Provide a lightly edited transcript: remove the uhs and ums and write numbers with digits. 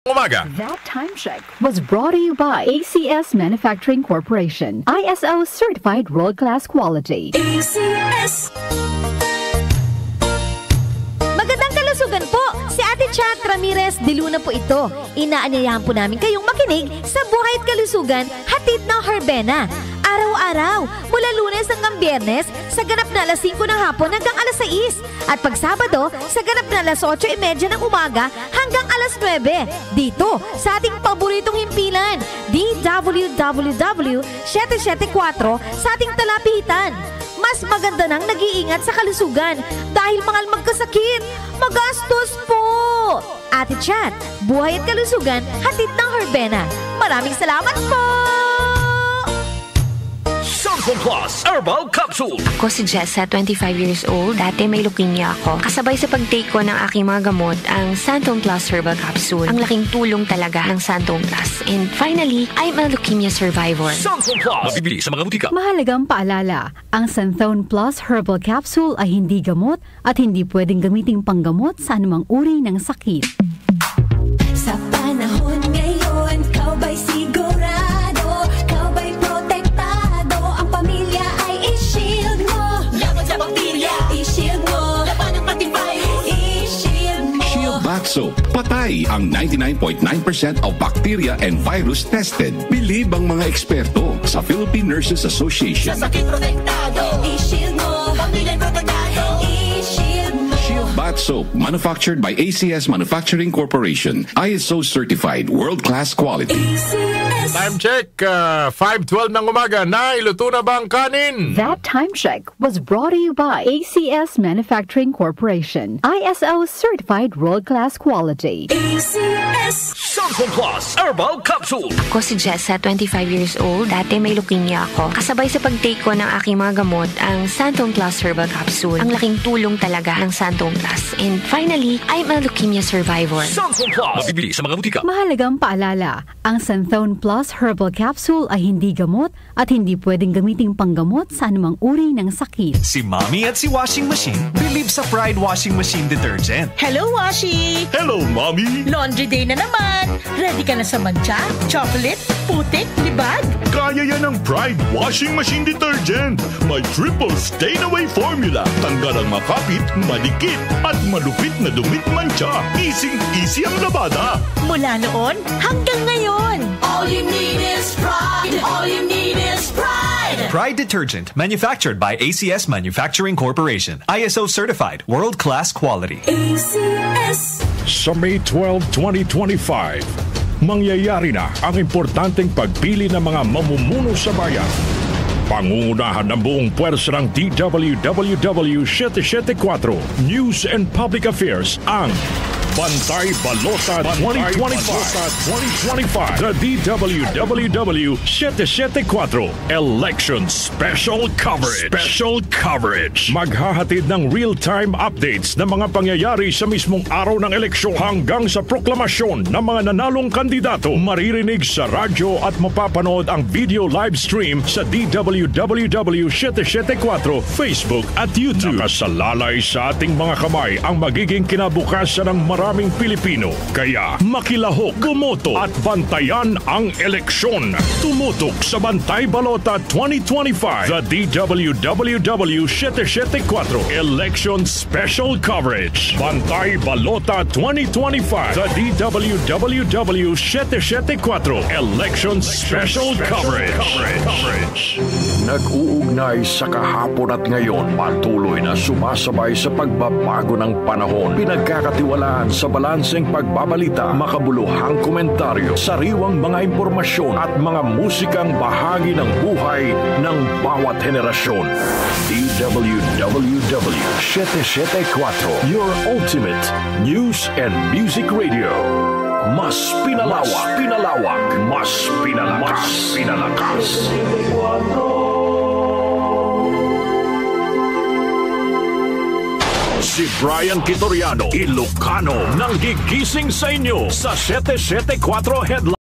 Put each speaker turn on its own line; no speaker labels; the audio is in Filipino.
Umaga.
That time check was brought to you by ACS Manufacturing Corporation. ISO certified world-class quality.
ACS. Magandang kalusugan po. Si Ate Chat Ramirez de Luna po ito. Inaanyayahan po namin kayong makinig sa Buhay at Kalusugan, hatid ng Herbena. Araw-araw, mula Lunes hanggang Biyernes, sa ganap na alas 5 ng hapon hanggang alas 6. At pag Sabado, sa ganap na alas 8:30 ng umaga hanggang alas 9. Dito, sa ating paboritong himpilan, DWWW 774 sa ating talapitan. Mas maganda nang nag-iingat sa kalusugan dahil mahal magkasakit. Magastos po! Ate Chat, Buhay at Kalusugan, hatid ng Herbena. Maraming salamat po!
Santon Plus Herbal Capsule.
Ako si Jessa, 25 years old. Dati may leukemia ako. Kasabay sa pag-take ko ng aking mga gamot, ang Santon Plus Herbal Capsule. Ang laking tulong talaga ng Santon Plus. And finally, I'm a leukemia survivor.
Santon Plus. Mabibili sa mga butika.
Mahalagang paalala, ang Santhone Plus Herbal Capsule ay hindi gamot at hindi pwedeng gamiting panggamot sa anumang uri ng sakit.
Sa panahon ngayon, kau ba'y sigurado? Kau ba'y protektado? Ang pamilya ay i-shield mo. Laban sa bakterya, i-shield mo. Laban ng pati virus, i-shield mo.
Shield Bath Soap. Patay ang 99.9% of bacteria and virus tested. Believe ang mga eksperto sa Philippine Nurses Association.
Sa sakit protektado, i-shield mo. Pamilya protektado, i-shield mo.
Shield Bath Soap, manufactured by ACS Manufacturing Corporation. ISO certified, world-class quality.
Time check, 5:12 ng umaga. Iluto na ba ang kanin?
That time check was brought to you by ACS Manufacturing Corporation. ISO certified world-class quality.
ACS.
Santon Plus Herbal Capsule.
Ako si Jessa, 25 years old. Dati may leukemia ako. Kasabay sa pag-take ko ng aking mga gamot, ang Santon Plus Herbal Capsule. Ang laking tulong talaga ng Santon Plus. And finally, I'm a leukemia survivor.
Santon Plus. Mabibili sa mga butika.
Mahalagang paalala, ang Santhone Plus Herbal Capsule ay hindi gamot at hindi pwedeng gamiting panggamot sa anumang uri ng sakit.
Si Mommy at si Washing Machine believe sa Pride Washing Machine Detergent.
Hello, Washi!
Hello, Mommy!
Laundry day na naman! Ready ka na sa mancha, chocolate, putik, libag?
Kaya yan ang Pride Washing Machine Detergent. May triple stain-away formula. Tanggal ang makapit, madikit, at malupit na dumit mancha. Easy ang labada.
Mula noon hanggang ngayon.
All you need is pride. All you need is pride.
Pride Detergent, manufactured by ACS Manufacturing Corporation. ISO certified, world-class quality.
ACS.
Sa May 12, 2025, mangyayari na ang importanteng pagpili ng mga mamumuno sa bayan. Pangungunahan ng buong puwersa ng DWWW 774 News and Public Affairs ang Bantay Balota 2025. The DWWW 774 Election Special Coverage. Maghahatid ng real-time updates ng mga pangyayari sa mismong araw ng eleksyon hanggang sa proklamasyon ng mga nanalong kandidato. Maririnig sa radyo at mapapanood ang video live stream sa DWWW 774 Facebook at YouTube. Nakasalalay sa ating mga kamay ang magiging kinabukasan ng maraming Pilipino. Kaya makilahok, bumoto at bantayan ang eleksyon. Tumutok sa Bantay Balota 2025. The DWWW 774 Election Special Coverage. Bantay Balota 2025. The DWWW 774 Election Special Coverage.
Nag-uugnay sa kahapon at ngayon, patuloy na sumasabay sa pagbabago ng panahon. Pinagkakatiwalaan sa balanseng pagbabalita, makabuluhang komentaryo, sariwang mga impormasyon at mga musikang bahagi ng buhay ng bawat henerasyon. DWWW 774, your ultimate news and music radio. Mas pinalawak, mas pinalakas. Si Brian Quitoriano, Ilocano, nang gigising sa inyo sa 774 Headline.